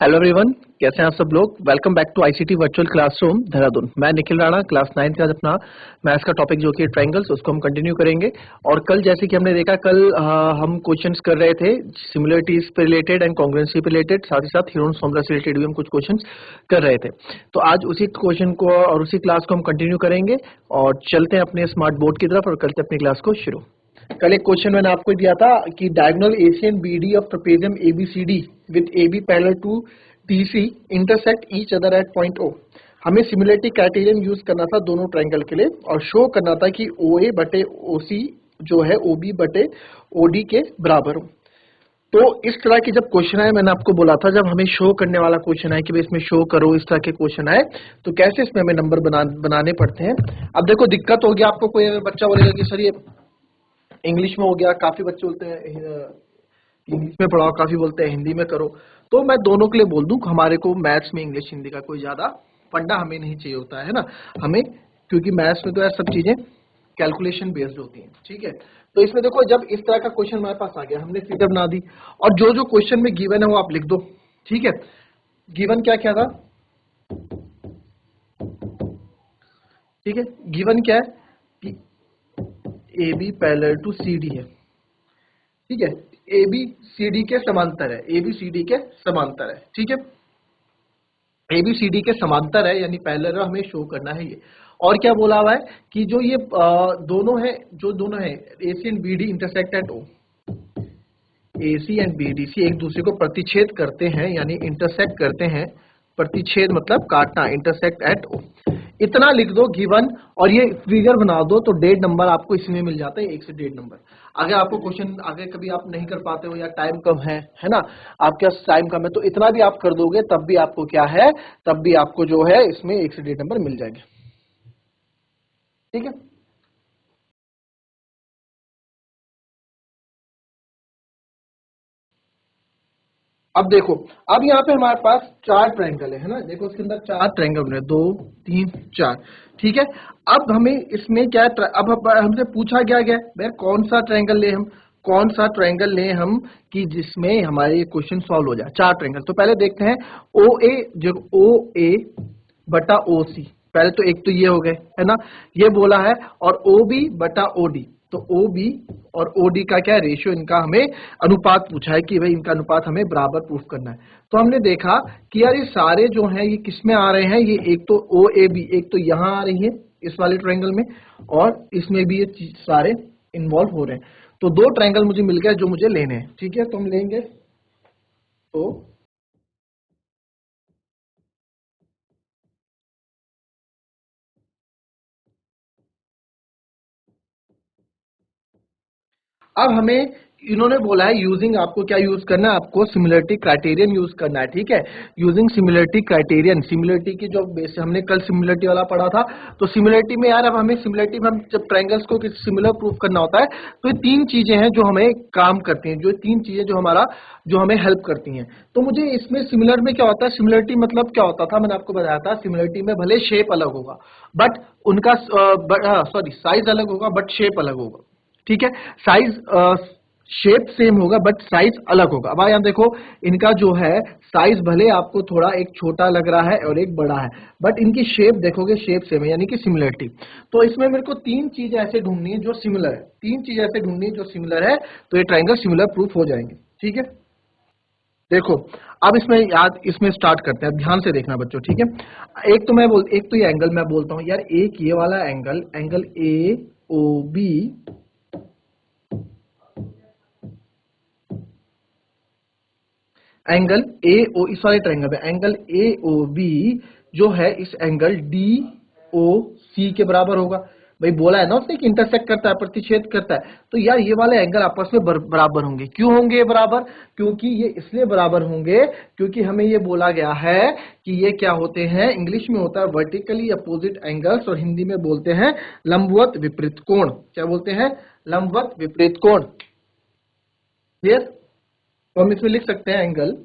Hello everyone, कैसे हैं आप सब लोग। Welcome back to ICT virtual classroom Dehradun. मैं निखिल राणा, क्लास 9 का अपना मैथ्स का टॉपिक जो कि ट्रायंगल्स, उसको हम कंटिन्यू करेंगे। और कल जैसे कि हमने देखा, कल हम क्वेश्चंस कर रहे थे सिमिलरिटीज पे रिलेटेड एंड कॉन्ग्रुएंसी पे रिलेटेड, साथ ही साथ हीरोन्स फॉर्मूला से रिलेटेड भी हम कुछ क्वेश्चंस कर रहे थे। तो आज उसी क्वेश्चन को और उसी क्लास को हम कंटिन्यू करेंगे और चलते हैं अपने स्मार्ट बोर्ड की तरफ और करते हैं अपनी क्लास को शुरू। कल एक क्वेश्चन मैंने आपको दिया था कि diagonal AC and BD of trapezium ABCD with AB parallel to DC intersect each other at point O. हमें सिमिलरिटी क्राइटेरियन यूज करना था दोनों ट्रायंगल के लिए और शो करना था कि ओ ए बटे ओ सी जो है ओ बी बटे ओ डी के बराबर हो। तो इस तरह की जब क्वेश्चन आए, मैंने आपको बोला था जब हमें शो करने वाला क्वेश्चन आए कि भाई इसमें शो करो, इस तरह के क्वेश्चन आए तो कैसे इसमें हमें नंबर बनाने पड़ते हैं। अब देखो दिक्कत हो गया आपको, कोई अगर बच्चा बोलेगा कि सर ये इंग्लिश में हो गया, काफी बच्चे बोलते हैं इंग्लिश में पढ़ाओ, काफी बोलते हैं हिंदी में करो। तो मैं दोनों के लिए बोल दूं, हमारे को मैथ्स में इंग्लिश हिंदी का कोई ज्यादा फंडा हमें नहीं चाहिए होता है ना हमें, क्योंकि मैथ्स में तो यार सब चीजें कैलकुलेशन बेस्ड होती हैं। ठीक है, तो इसमें देखो जब इस तरह का क्वेश्चन हमारे पास आ गया, हमने फिगर बना दी और जो जो क्वेश्चन में गिवन है वो आप लिख दो। ठीक है, गिवन क्या क्या था, ठीक है, गिवन क्या है कि A B parallel to C D है। ठीक है, ए बी सी डी के समांतर है, ए बी सी डी के समांतर है। ठीक है, ए बी सी डी के समांतर है यानी पैरेलल हमें शो करना है ये। और क्या बोला हुआ है कि जो ये दोनों है A C and B D intersect at O. A C and B D C एक दूसरे को प्रतिच्छेद करते हैं यानी इंटरसेक्ट करते हैं। प्रतिच्छेद मतलब काटना, इंटरसेक्ट एट ओ। इतना लिख दो गिवन और ये फिगर बना दो तो 1.5 नंबर आपको इसमें मिल जाता है, 1 से 1.5 नंबर। अगर आपको क्वेश्चन आगे कभी आप नहीं कर पाते हो या टाइम कम है ना, आपके पास टाइम कम है, तो इतना भी आप कर दोगे तब भी आपको क्या है, तब भी आपको जो है इसमें 1 से 1.5 नंबर मिल जाएंगे। ठीक है, अब देखो, अब यहाँ पे हमारे पास 4 ट्रायंगल है ना, देखो इसके अंदर 4 ट्रायंगल बने, 2 3 4। ठीक है, अब हमें इसमें क्या अब हमसे पूछा क्या गया भाई, कौन सा ट्रायंगल ले हम, कौन सा ट्रायंगल ले हम कि जिसमें हमारे क्वेश्चन सॉल्व हो जाए। 4 ट्रायंगल, तो पहले देखते हैं ओ ए, जो ओ ए बटा ओ सी, पहले तो एक तो ये हो गए है ना, ये बोला है, और ओ बी बटा ओ डी, तो ओ बी और ओ डी का क्या रेशियो, इनका हमें अनुपात पूछा है कि भाई इनका अनुपात हमें बराबर प्रूफ करना है। तो हमने देखा कि यार ये सारे जो हैं ये किस में आ रहे हैं, ये एक तो ओ ए बी, एक तो यहाँ आ रही है इस वाले ट्रायंगल में, और इसमें भी ये सारे इन्वॉल्व हो रहे हैं। तो 2 ट्रायंगल मुझे मिल गए जो मुझे लेने हैं। ठीक है, तो हम लेंगे, तो अब हमें इन्होंने बोला है यूजिंग, आपको क्या यूज करना है, आपको सिमिलरिटी क्राइटेरियन यूज करना है। ठीक है, यूजिंग सिमिलरिटी क्राइटेरियन, सिमिलरिटी की जो बेस, हमने कल सिमिलरिटी वाला पढ़ा था, तो सिमिलरिटी में यार अब हमें सिमिलरिटी में हम जब ट्रायंगल्स को सिमिलर प्रूफ करना होता है तो ये 3 चीजें हैं जो हमें काम करती हैं, जो 3 चीजें जो हमें हेल्प करती हैं। तो मुझे इसमें सिमिलर में क्या होता है, सिमिलरिटी मतलब क्या होता था, मैंने आपको बताया था, सिमिलरिटी में भले शेप अलग होगा बट उनका साइज अलग होगा बट शेप अलग होगा। ठीक है, साइज शेप सेम होगा बट साइज अलग होगा। अब यहाँ देखो, इनका जो है साइज भले आपको थोड़ा एक छोटा लग रहा है और एक बड़ा है, बट इनकी शेप देखोगे शेप सेम है यानी कि सिमिलरिटी। तो इसमें मेरे को 3 चीजें ऐसे ढूंढनी है जो सिमिलर है, 3 चीजें ऐसे ढूंढनी है जो सिमिलर है, तो ये ट्रायंगल सिमिलर प्रूफ हो जाएंगे। ठीक है, देखो अब इसमें स्टार्ट करते हैं, ध्यान से देखना बच्चों। ठीक है, एक तो ये एंगल मैं बोलता हूं यार, एक ये वाला angle, angle A O B, angle A O, इस वाले ट्रायंगल में एंगल ए ओ बी जो है इस एंगल डी ओ सी के बराबर होगा। भाई बोला है ना उसने कि इंटरसेक्ट करता है, प्रतिच्छेद करता है, तो यार ये वाले एंगल आपस में बराबर होंगे। क्यों होंगे ये बराबर, क्योंकि ये इसलिए बराबर होंगे क्योंकि हमें ये बोला गया है कि ये क्या होते हैं, इंग्लिश में होता है वर्टिकली अपोजिट एंगल्स और हिंदी में बोलते हैं लंबवत विपरीत कोण। क्या बोलते हैं, लंबवत विपरीत कोण। क्लियर, तो हम इसमें लिख सकते हैं एंगल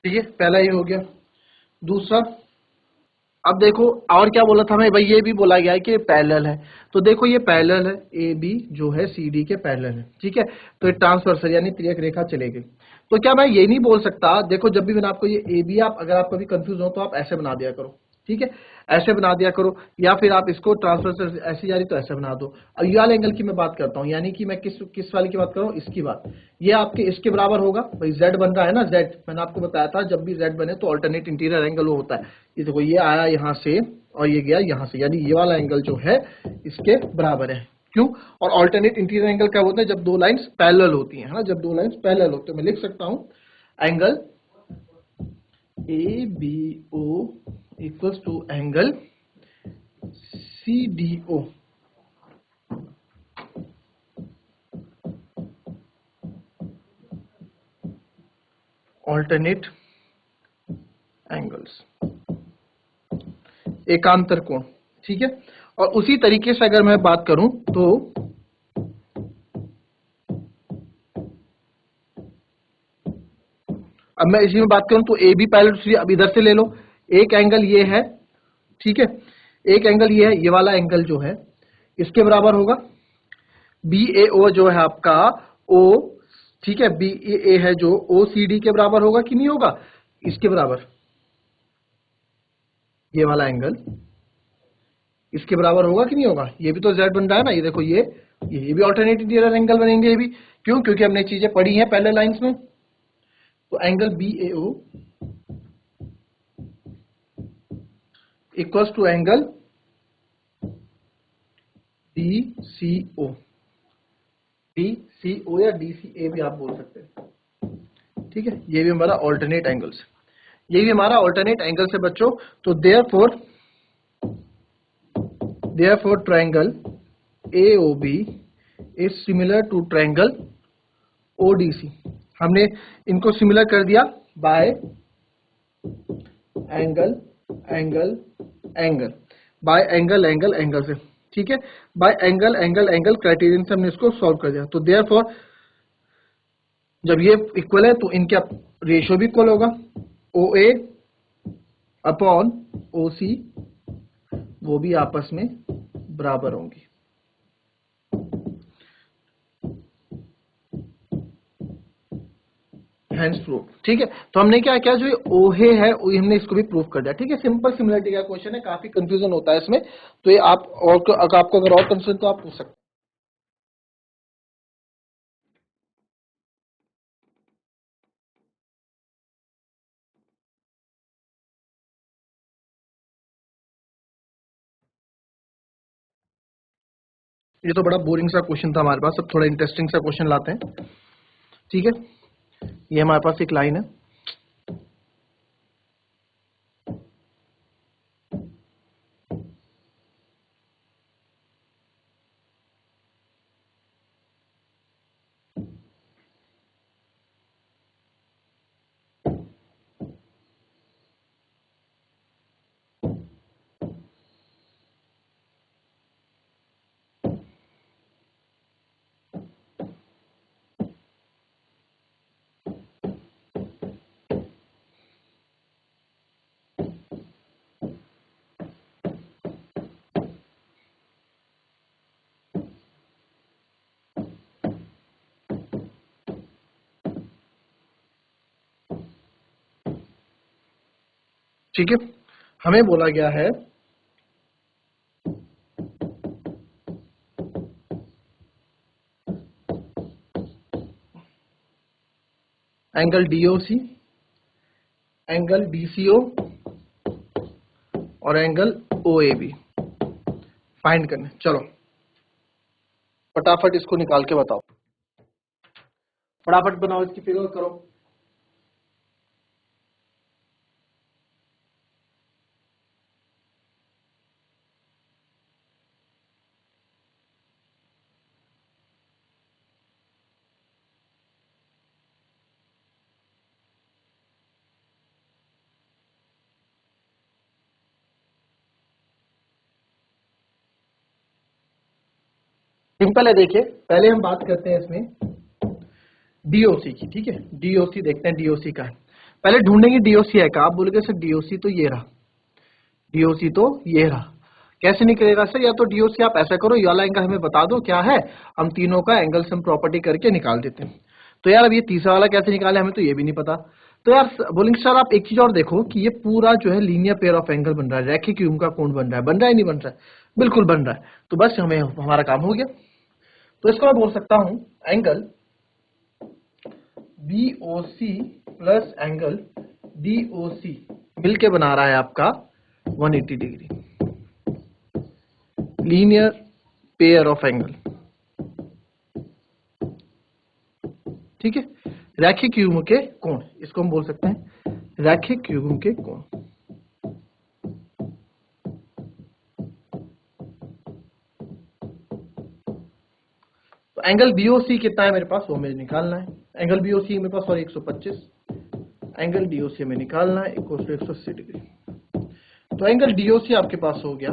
ठीक है, पहला ये हो गया। दूसरा, अब देखो और क्या बोला था हमें भाई, ये भी बोला गया है कि पैरेलल है। तो देखो ये पैरेलल है, ए बी जो है सी डी के पैरेलल है, ठीक है। तो ये ट्रांसवर्सल यानी तिर्यक रेखा चलेगी। तो क्या मैं ये नहीं बोल सकता, देखो जब भी मैंने आपको ये ए बी, आप अगर आप कभी कंफ्यूज हो तो आप ऐसे बना दिया करो, ठीक है, ऐसे बना दिया करो, या फिर आप इसको ट्रांसवर्सल ऐसे जा रही तो ऐसे बना दो। अब ये वाले एंगल की मैं बात करता हूँ, यानी कि मैं किस किस वाले की बात कर रहा हूँ, इसकी बात। ये आपके इसके बराबर होगा भाई, जेड बन रहा है ना, जेड मैंने आपको बताया था जब भी जेड बने तो ऑल्टरनेट इंटीरियर एंगल वो होता है। ये देखो ये आया यहाँ से और ये गया यहाँ से, यानी ये वाला एंगल जो है इसके बराबर है। क्यों? और ऑल्टरनेट इंटीरियर एंगल क्या होता है, जब दो लाइंस पैरेलल होती हैं, है ना, जब दो लाइंस पैरेलल होते हैं। मैं लिख सकता हूं angle A B O equals to angle C D O. Alternate angles, एकांतर कोण, ठीक है। और उसी तरीके से अगर मैं बात करूं तो अब मैं इसी में बात करूं तो ए बी पैरेलल टू सी, अब इधर से ले लो, एक एंगल ये है, ठीक है, एक एंगल ये है, ये वाला एंगल जो है इसके बराबर होगा। बी ए ओ जो है आपका ओ, ठीक है, बी ए है जो ओ सी डी के बराबर होगा कि नहीं होगा, इसके बराबर। ये वाला एंगल इसके बराबर होगा कि नहीं होगा, ये भी तो जेड बन रहा है ना, ये देखो ये भी ऑल्टरनेट इंटीरियर एंगल बनेंगे, ये भी। क्यों? क्योंकि हमने चीजें पढ़ी हैं पहले लाइंस में। तो angle B A O equals to angle D C O, D C O या डी सी ए भी आप बोल सकते हैं, ठीक है। ये भी हमारा ऑल्टरनेट एंगल्स, ये भी हमारा ऑल्टरनेट एंगल्स है बच्चों। तो therefore triangle AOB is similar to triangle ODC। हमने इनको सिमिलर कर दिया by angle angle angle, by angle angle angle से, ठीक है, by angle angle angle criterion से हमने इसको सॉल्व कर दिया। तो देयरफॉर जब ये इक्वल है तो इनका रेशियो भी इक्वल होगा, OA अपॉन OC वो भी आपस में बराबर होंगी। हैंस प्रूफ, ठीक है। तो हमने क्या किया, जो ये ओहे है हमने इसको भी प्रूफ कर दिया, ठीक है। सिंपल सिमिलरिटी का क्वेश्चन है, काफी कंफ्यूजन होता है इसमें। तो ये आप और आपको अगर और कंफ्यूजन तो आप पूछ सकते हैं। ये तो बड़ा बोरिंग सा क्वेश्चन था हमारे पास, अब थोड़ा इंटरेस्टिंग सा क्वेश्चन लाते हैं, ठीक है। ये हमारे पास एक लाइन है, ठीक है। हमें बोला गया है एंगल DOC, एंगल DCO और एंगल OAB फाइंड करने। चलो फटाफट इसको निकाल के बताओ, फटाफट बनाओ, इसकी फिगर करो। सिंपल है, देखिए पहले हम बात करते हैं इसमें DOC की, ठीक है। DOC देखते हैं, DOC का है। पहले ढूंढेंगे डीओसी है का, आप बोलोगे सर डीओसी तो ये रहा, डीओसी तो ये रहा, कैसे निकलेगा सर? या तो डीओसी आप ऐसा करो, ये वाला एंगल हमें बता दो क्या है, हम तीनों का एंगल सम प्रॉपर्टी करके निकाल देते हैं। तो यार अब ये तीसरा वाला कैसे निकाले, हमें तो ये भी नहीं पता। तो यार बोलेंगे सर आप एक चीज और देखो कि ये पूरा जो है लीनियर पेयर ऑफ एंगल बन रहा है, रैखिक युग्म का कोण बन रहा है, बन रहा है नहीं बन रहा है? बिल्कुल बन रहा है। तो बस हमें हमारा काम हो गया। तो इसको मैं बोल सकता हूं angle BOC plus angle DOC मिलके बना रहा है आपका 180 degree, linear pair of angle. ठीक है, रैखिक युग्म के कोण, इसको हम बोल सकते हैं रैखिक युग्म के कोण। तो एंगल BOC कितना है मेरे पास, वो मुझे निकालना है। एंगल BOC मेरे पास और 125, एंगल DOC में निकालना है इक्वल टू 180 डिग्री। तो एंगल DOC आपके पास हो गया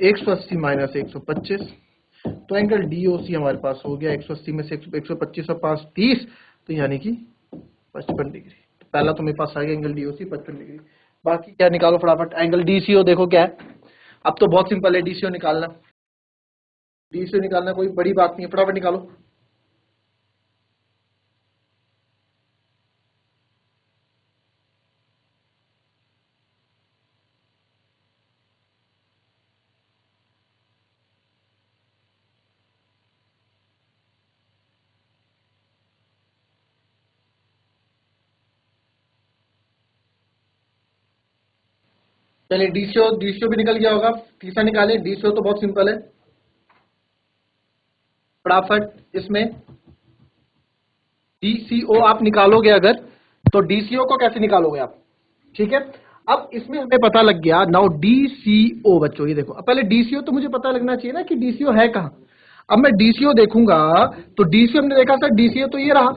180 माइनस 125, तो एंगल DOC हमारे पास हो गया 180 में से 125 और 5 30, तो यानी कि 55 डिग्री। तो पहला तो मेरे पास आ गया एंगल DOC 55 डिग्री। बाकी क्या निकालो फटाफट, एंगल DCO देखो क्या है, अब तो बहुत सिंपल है, DCO निकालना, DCO निकालना कोई बड़ी बात नहीं है, फटाफट निकालो। चलिए डीसीओ भी निकल गया होगा, तीसरा निकाले। डीसीओ तो बहुत सिंपल है, फटाफट इसमें डीसीओ आप निकालोगे अगर, तो डीसीओ को कैसे निकालोगे आप? ठीक है, अब इसमें हमें पता लग गया नाउ डीसीओ। बच्चों ये देखो, अब पहले डीसीओ तो मुझे पता लगना चाहिए ना कि डीसीओ है कहां। अब मैं डीसीओ देखूंगा तो डीसीओ हमने देखा सर, डीसीओ तो ये रहा,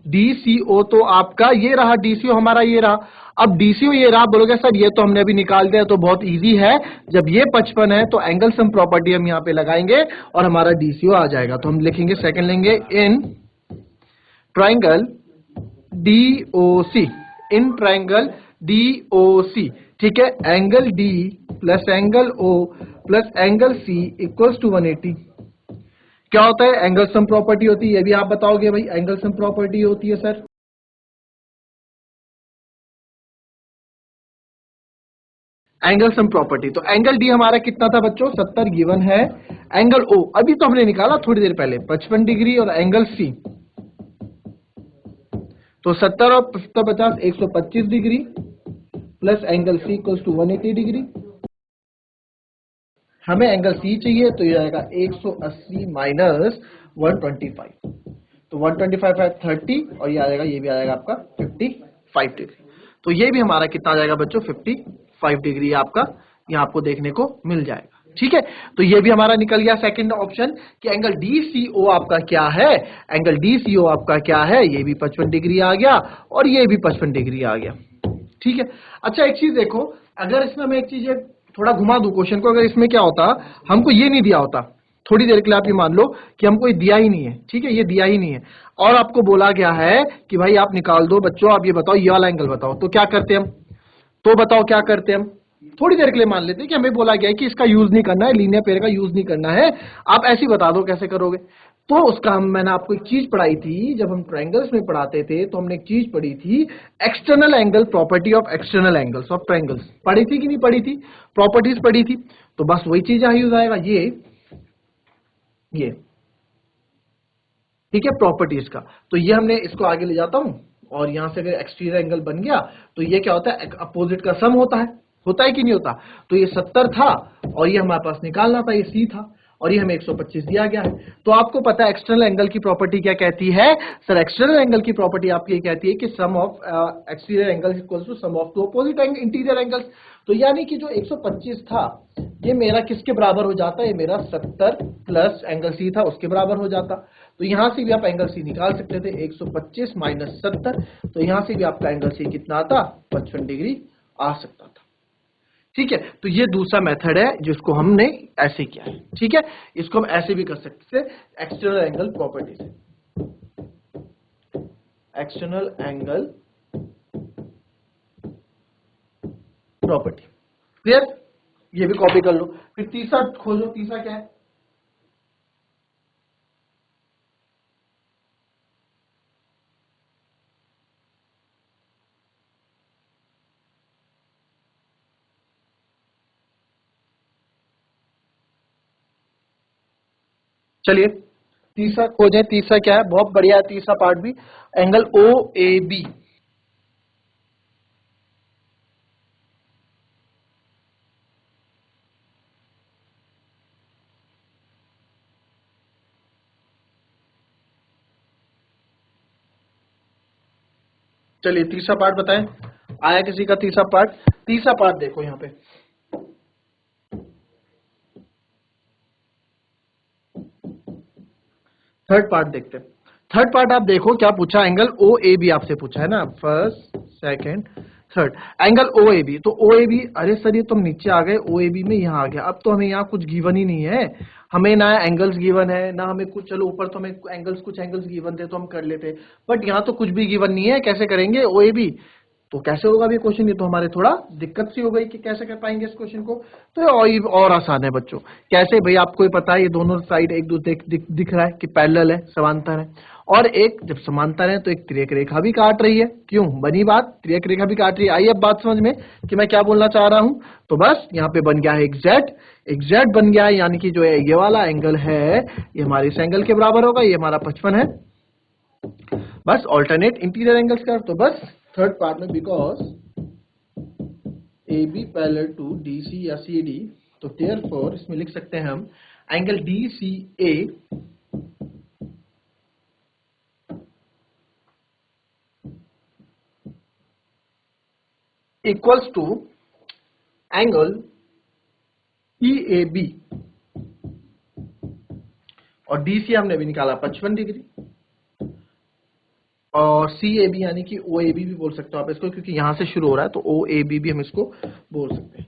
डीसीओ तो आपका ये रहा, डीसीओ हमारा ये रहा। अब डीसीओ ये रहा, बोलोगे सर ये तो हमने अभी निकाल दिया, तो बहुत इजी है, जब ये 55 है तो एंगल सम प्रॉपर्टी हम यहां पे लगाएंगे और हमारा डीसीओ आ जाएगा। तो हम लिखेंगे सेकंड लेंगे in triangle DOC, in triangle DOC. ठीक है, angle D plus angle O plus angle C equals to 180। क्या होता है? एंगल सम प्रॉपर्टी होती है, ये भी आप बताओगे भाई, एंगल सम प्रॉपर्टी होती है सर। एंगल सम प्रॉपर्टी, तो एंगल डी हमारा कितना था बच्चों, 70 गिवन है। एंगल ओ अभी तो हमने निकाला थोड़ी देर पहले 55 डिग्री, और एंगल सी तो 70 और 50 125 degree plus angle C equals to 180 degree. हमें एंगल सी चाहिए, तो ये आएगा 180 माइनस 125, तो 125 है 30, और ये आ जाएगा, ये भी आ जाएगा आपका 55 डिग्री। तो ये भी हमारा कितना आ जाएगा बच्चों, 55 डिग्री आपका यहाँ आपको देखने को मिल जाएगा। ठीक है, तो ये भी हमारा निकल गया सेकंड ऑप्शन कि एंगल डीसीओ आपका क्या है, एंगल डीसीओ आपका क्या है, ये भी 55 डिग्री आ गया और ये भी 55 डिग्री आ गया। ठीक है, अच्छा एक चीज देखो, अगर इसमें मैं एक चीज थोड़ा घुमा दूं क्वेश्चन को, अगर इसमें क्या होता, हमको ये नहीं दिया होता, थोड़ी देर के लिए आप ये मान लो कि हमको ये दिया ही नहीं है, ठीक है, ये दिया ही नहीं है, और आपको बोला गया है कि भाई आप निकाल दो बच्चों, आप ये बताओ ये वाला एंगल बताओ, तो क्या करते हम? तो बताओ क्या करते हम? थोड़ी देर के लिए मान लेते हैं कि हमें बोला गया है कि इसका यूज नहीं करना है, लीनियर पेयर का यूज नहीं करना है, आप ऐसे ही बता दो कैसे करोगे। तो उसका मैंने आपको एक चीज पढ़ाई थी, जब हम ट्रायंगल्स में पढ़ाते थे तो हमने एक चीज पढ़ी थी, external angle, property of external angles of triangles, पढ़ी थी कि नहीं पढ़ी थी? प्रॉपर्टीज पढ़ी थी, तो बस वही चीज यहां यूज आएगा, ये ठीक है, प्रॉपर्टीज का। तो ये हमने इसको आगे ले जाता हूं, और यहां से अगर एक्सटीरियर एंगल बन गया तो ये क्या होता है, अपोजिट का सम होता है कि नहीं होता? तो ये 70 था और ये हमारे पास निकालना था, ये सी था, और ये हमें 125 दिया गया है। तो आपको पता है एक्सटर्नल एंगल की प्रॉपर्टी क्या कहती है सर? एक्सटर्नल एंगल की प्रॉपर्टी आपकी कहती है कि sum of exterior angle equals to sum of two opposite interior angles. तो यानी कि जो 125 था ये मेरा किसके बराबर हो जाता है, ये मेरा 70 प्लस एंगल सी था उसके बराबर हो जाता। तो यहां से भी आप एंगल सी निकाल सकते थे, 125 माइनस 70, तो यहां से भी आपका एंगल सी कितना आता, 55 डिग्री आ सकता था। ठीक है, तो ये दूसरा मेथड है जिसको हमने ऐसे किया है। ठीक है, इसको हम ऐसे भी कर सकते थे, एक्सटर्नल एंगल प्रॉपर्टी से, एक्सटर्नल एंगल प्रॉपर्टी। क्लियर? ये भी कॉपी कर लो। फिर तीसरा खोजो, तीसरा क्या है? चलिए तीसरा खोजें। तीसरा क्या है? बहुत बढ़िया है तीसरा पार्ट भी, एंगल ओ ए बी। चलिए तीसरा पार्ट बताएं, आया किसी का तीसरा पार्ट? तीसरा पार्ट देखो यहाँ पे, थर्ड पार्ट देखते हैं। थर्ड पार्ट आप देखो क्या पूछा, एंगल ओ ए बी आपसे पूछा है ना, first second third, angle O A B. तो ओ ए बी, अरे सर ये तुम नीचे आ गए, ओ ए बी में यहाँ आ गया। अब तो हमें यहाँ कुछ गिवन ही नहीं है, हमें ना एंगल्स गिवन है ना हमें कुछ, चलो ऊपर तो हमें एंगल्स, कुछ एंगल्स गिवन थे तो हम कर लेते, बट यहाँ तो कुछ भी गिवन नहीं है, कैसे करेंगे ओ ए बी? तो कैसे होगा ये क्वेश्चन? ये तो हमारे थोड़ा दिक्कत सी हो गई कि कैसे कर पाएंगे इस क्वेश्चन को। तो ये और आसान है बच्चों। कैसे भाई? आपको ही पता है ये दोनों साइड एक दूसरे दिख रहा है कि पैरेलल है, समांतर है, और एक जब समांतर है तो एक तिर्यक रेखा भी काट रही है। क्यों? बनी बात, तिर्यक रेखा भी काट रही है। आई अब बात समझ में कि मैं क्या बोलना चाह रहा हूं? तो बस यहाँ पे बन गया है एग्जैक्ट बन गया है, यानी कि जो है ये वाला एंगल है ये हमारे इस एंगल के बराबर होगा, ये हमारा 55 है। बस ऑल्टरनेट इंटीरियर एंगल्स का, तो बस थर्ड पार्ट में because A B parallel to D C या सी डी, तो देयरफॉर इसमें लिख सकते हैं हम angle D C A equals to angle E A B, और डी सी हमने भी निकाला 55 डिग्री, और सी ए बी यानी कि ओ ए बी भी बोल सकते हो आप इसको, क्योंकि यहां से शुरू हो रहा है तो ओ ए बी भी हम इसको बोल सकते हैं।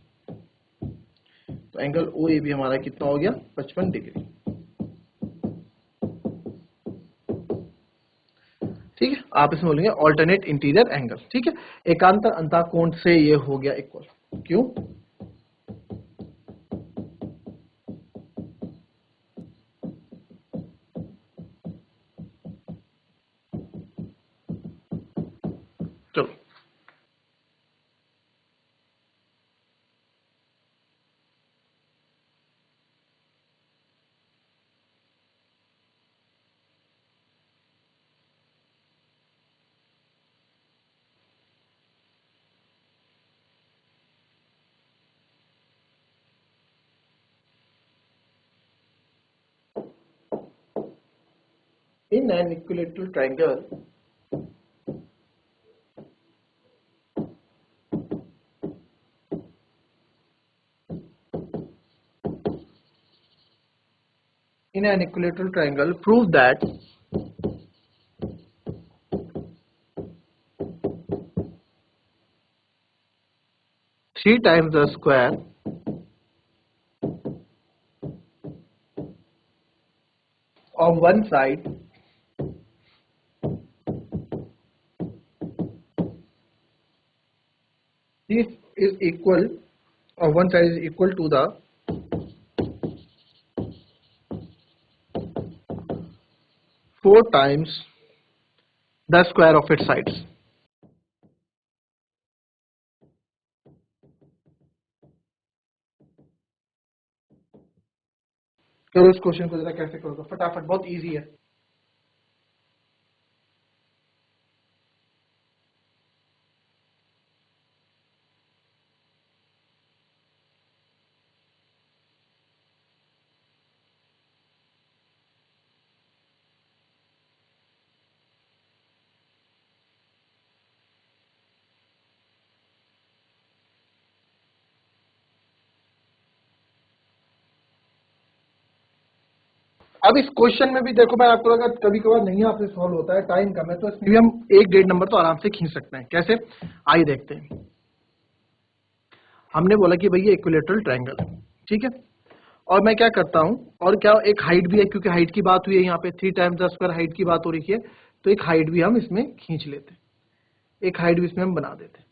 तो एंगल ओ ए बी हमारा कितना हो गया? 55 डिग्री। ठीक है, आप इसमें बोलेंगे ऑल्टरनेट इंटीरियर एंगल। ठीक है, एकांतर अंतःकोण से ये हो गया इक्वल। क्यों? चलो in an equilateral triangle, prove that three times the square of one side this is equal, or one side is equal to the four times the square of its sides। करो इस question को जरा, कैसे करोगे फटाफट, बहुत easy है। अब इस क्वेश्चन में भी देखो, मैं आपको लगा कभी कभार नहीं आपसे सॉल्व होता है, टाइम कम है, तो इसमें भी हम 1-1.5 नंबर तो आराम से खींच सकते हैं। कैसे? आइए देखते हैं। हमने बोला कि भैया इक्विलेटरल ट्रायंगल है, ठीक है, और मैं क्या करता हूं, और क्या एक हाइट भी है, क्योंकि हाइट की बात हुई है यहाँ पे, 3 टाइम्स द स्क्वायर हाइट की बात हो रही है, तो एक हाइट भी हम इसमें खींच लेते हैं, एक हाइट भी इसमें हम बना देते हैं।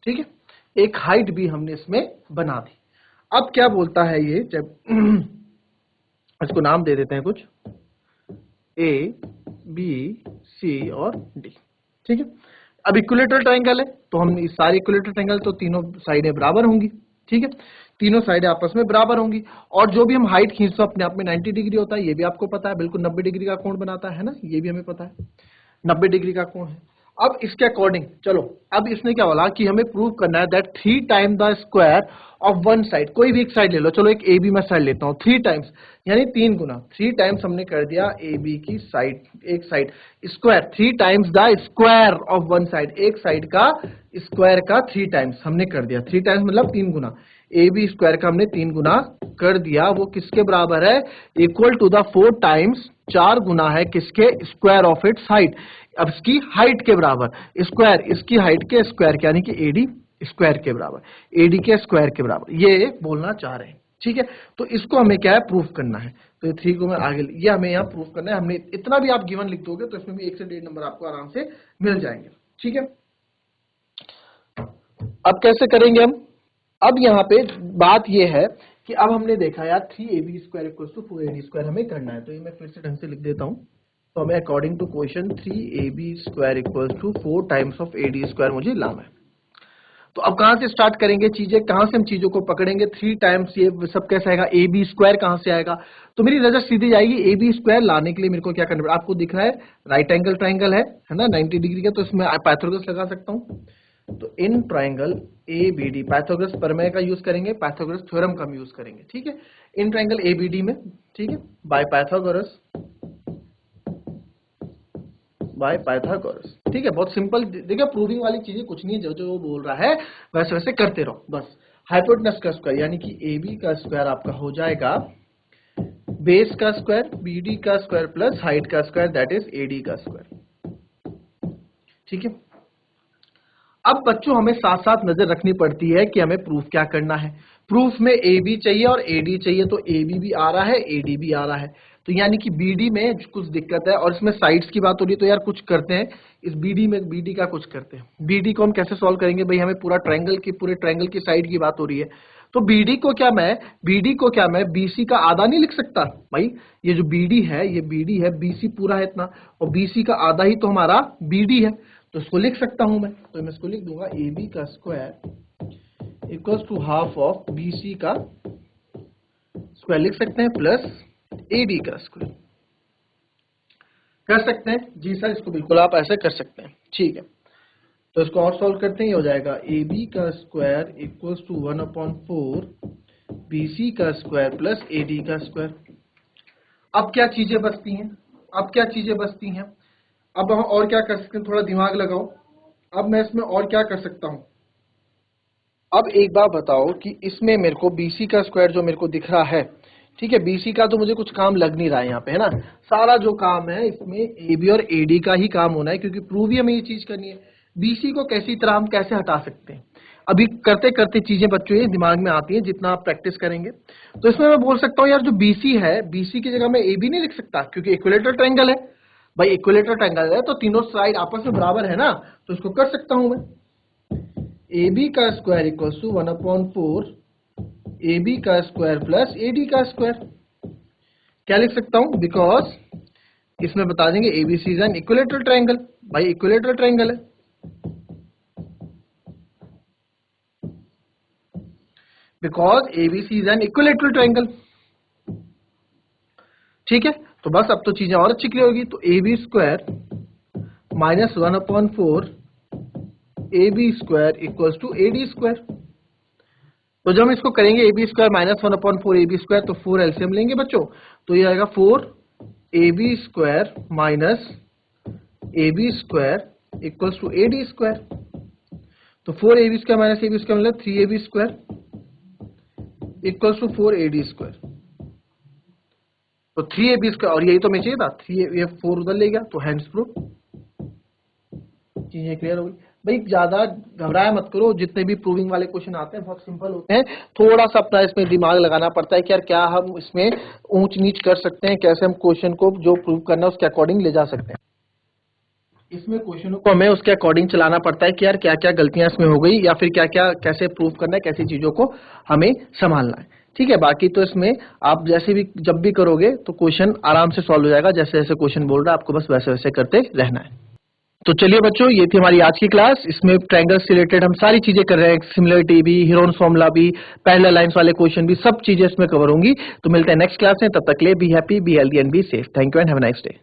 ठीक है, एक हाइट भी हमने इसमें बना दी। अब क्या बोलता है ये, जब इसको नाम दे देते हैं कुछ ए बी सी और डी, ठीक है। अब इक्विलेटरल ट्रायंगल है तो हम इस सारे इक्विलेटरल ट्रायंगल तो तीनों साइडें बराबर होंगी, ठीक है, तीनों साइडें आपस में बराबर होंगी। और जो भी हम हाइट खींचते हैं अपने आप में 90 डिग्री होता है, ये भी आपको पता है, बिल्कुल 90 डिग्री का कोण बनाता है ना, ये भी हमें पता है 90 डिग्री का कोण है। अब इसके अकॉर्डिंग चलो, अब इसने क्या बोला कि हमें प्रूव करना है that 3 time the square of one side, कोई भी एक साइड ले लो, चलो एक ए बी मैं साइड लेता हूँ, 3 टाइम्स यानी 3 गुना, 3 टाइम्स हमने कर दिया ए बी की साइड, एक side square, 3 times the square of one side, एक साइड का स्क्वायर का 3 टाइम्स हमने कर दिया, 3 टाइम्स मतलब 3 गुना, ए बी स्क्वायर का हमने 3 गुना कर दिया, वो किसके बराबर है, इक्वल टू द 4 टाइम्स, 4 गुना है किसके, स्क्वायर ऑफ इट्स हाइट, अब इसकी हाइट के बराबर, स्क्वायर इसकी हाइट के स्क्वायर के, यानी कि एडी स्क्वायर के बराबर, एडी के स्क्वायर के बराबर, ये बोलना चाह रहे हैं, ठीक है। तो इसको हमें क्या है, प्रूफ करना है। तो ये 3 को मैं आगे, ये हमें यहाँ प्रूफ करना है, हमने इतना भी आप गिवन लिख दोगे तो इसमें भी 1 से 1.5 नंबर आपको आराम से मिल जाएंगे, ठीक है। अब कैसे करेंगे हम, अब यहाँ पे बात ये है कि अब हमने देखा यार 3ab square equal to 4ad square हमें करना है, तो ये मैं फिर से ढंग से लिख देता हूँ। तो हमें according to question 3ab square equal to 4 times of ad square मुझे लाना है। तो अब कहां से स्टार्ट करेंगे चीजें, कहां से हम चीजों को पकड़ेंगे, 3 टाइम्स ये सब कैसे आएगा, ए बी स्क्वायर कहां से आएगा, तो मेरी नजर सीधी जाएगी ए बी स्क्वायर लाने के लिए मेरे को क्या करना पड़ेगा, आपको दिख रहा है राइट एंगल ट्राइंगल है ना 90 डिग्री का, तो इसमें पाइथागोरस लगा सकता हूं। तो in triangle A B D Pythagoras प्रमेय का यूज करेंगे, पाइथागोरस थ्योरम का यूज करेंगे, ठीक है, in triangle A B D में, ठीक है, बाय पाइथागोरस, बाय पाइथागोरस, ठीक है, बहुत सिंपल। देखिए प्रूविंग वाली चीजें कुछ नहीं है, जो जो वो बोल रहा है वैसे वैसे करते रहो बस। हाइपोटेनस का स्क्वायर यानी कि ए बी का स्क्वायर आपका हो जाएगा बेस का स्क्वायर, बी डी का स्क्वायर प्लस हाइट का square, that is a D का स्क्वायर, ठीक है। अब बच्चों हमें साथ साथ नजर रखनी पड़ती है कि हमें प्रूफ क्या करना है, प्रूफ में ए बी चाहिए और ए डी चाहिए, तो ए बी भी आ रहा है, ए डी भी आ रहा है, तो यानी कि बी डी में कुछ दिक्कत है, और इसमें साइड्स की बात हो रही है, तो यार कुछ करते हैं इस बी डी में, बी डी का कुछ करते हैं। बी डी को हम कैसे सॉल्व करेंगे भाई, हमें पूरा ट्रायंगल की, पूरे ट्रायंगल की साइड की बात हो रही है, तो बीडी को क्या मैं बीसी का आधा नहीं लिख सकता भाई, ये जो बीडी है ये बीडी है, बीसी पूरा है इतना, और बीसी का आधा ही तो हमारा बीडी है, तो इसको लिख सकता हूं मैं, तो मैं इसको लिख दूंगा ए बी का square equals to half of B C का स्क्वायर लिख सकते हैं, प्लस ए डी का स्क्वायर कर सकते हैं। जी सर, इसको बिल्कुल आप ऐसे कर सकते हैं, ठीक है। तो इसको और सॉल्व करते हैं, ये हो जाएगा ए बी का square equals to 1/4 B C का स्क्वायर प्लस ए डी का स्क्वायर। अब क्या चीजें बचती हैं, अब हम और क्या कर सकते हैं, थोड़ा दिमाग लगाओ, अब मैं इसमें और क्या कर सकता हूं। अब एक बात बताओ कि इसमें मेरे को बीसी का स्क्वायर जो मेरे को दिख रहा है, ठीक है, बीसी का तो मुझे कुछ काम लग नहीं रहा है यहाँ पे, है ना, सारा जो काम है इसमें ए बी और ए डी का ही काम होना है, क्योंकि प्रूव ही हमें ये चीज करनी है। बीसी को कैसी तरह हम कैसे हटा सकते हैं, अभी करते करते चीजें बच्चों ये दिमाग में आती हैं, जितना आप प्रैक्टिस करेंगे। तो इसमें मैं बोल सकता हूँ यार जो बीसी है, बीसी की जगह मैं ए बी नहीं लिख सकता, क्योंकि इक्विलेटरल ट्रायंगल है भाई, इक्विलेटरल ट्रायंगल है तो तीनों साइड आपस में बराबर है ना, तो इसको कर सकता हूं मैं, ए बी का square equals to 1/4 A B का स्क्वायर प्लस ए डी का स्क्वायर। क्या लिख सकता हूं, बिकॉज इसमें बता देंगे ABC is an equilateral triangle, भाई इक्विलेटरल ट्रायंगल है, because ABC is an equilateral triangle, ठीक है। तो बस अब तो चीजें और अच्छी क्लियर होगी, तो A B square minus 1/4 A B square equals to A D square. तो जब हम इसको करेंगे A B square minus 1/4 A B square, तो 4 एलसीएम लेंगे बच्चों, तो ये आएगा 4 A B square minus A B square equals to A D square. तो 4 A B square minus A B square मतलब 3 A B square equals to 4 A D square. तो 3 A B square, और यही तो हमें चाहिए था, 3 ये 4 उधर ले गया, तो हैंड्स प्रूफ चीजें क्लियर हो गई। भाई ज्यादा घबराया मत करो, जितने भी प्रूविंग वाले क्वेश्चन आते हैं बहुत सिंपल होते हैं, थोड़ा सा अपना इसमें दिमाग लगाना पड़ता है कि यार क्या हम इसमें ऊंच नीच कर सकते हैं, कैसे हम क्वेश्चन को जो प्रूव करना है उसके अकॉर्डिंग ले जा सकते हैं। इसमें क्वेश्चनों को हमें उसके अकॉर्डिंग चलाना पड़ता है कि यार क्या क्या गलतियां इसमें हो गई या फिर क्या क्या कैसे प्रूव करना है, कैसी चीजों को हमें संभालना है। ठीक है, बाकी तो इसमें आप जैसे भी जब भी करोगे तो क्वेश्चन आराम से सॉल्व हो जाएगा, जैसे जैसे क्वेश्चन बोल रहा है आपको बस वैसे वैसे करते रहना है। तो चलिए बच्चों, ये थी हमारी आज की क्लास। इसमें ट्रायंगल से रिलेटेड हम सारी चीजें कर रहे हैं, सिमिलरिटी भी, हीरोन्स फॉर्मूला भी, पैरेलल लाइंस वाले क्वेश्चन भी, सब चीजें इसमें कवर होंगी। तो मिलते हैं नेक्स्ट क्लास में, तब तक के लिए be happy, be healthy and be safe. Thank you and have a nice day.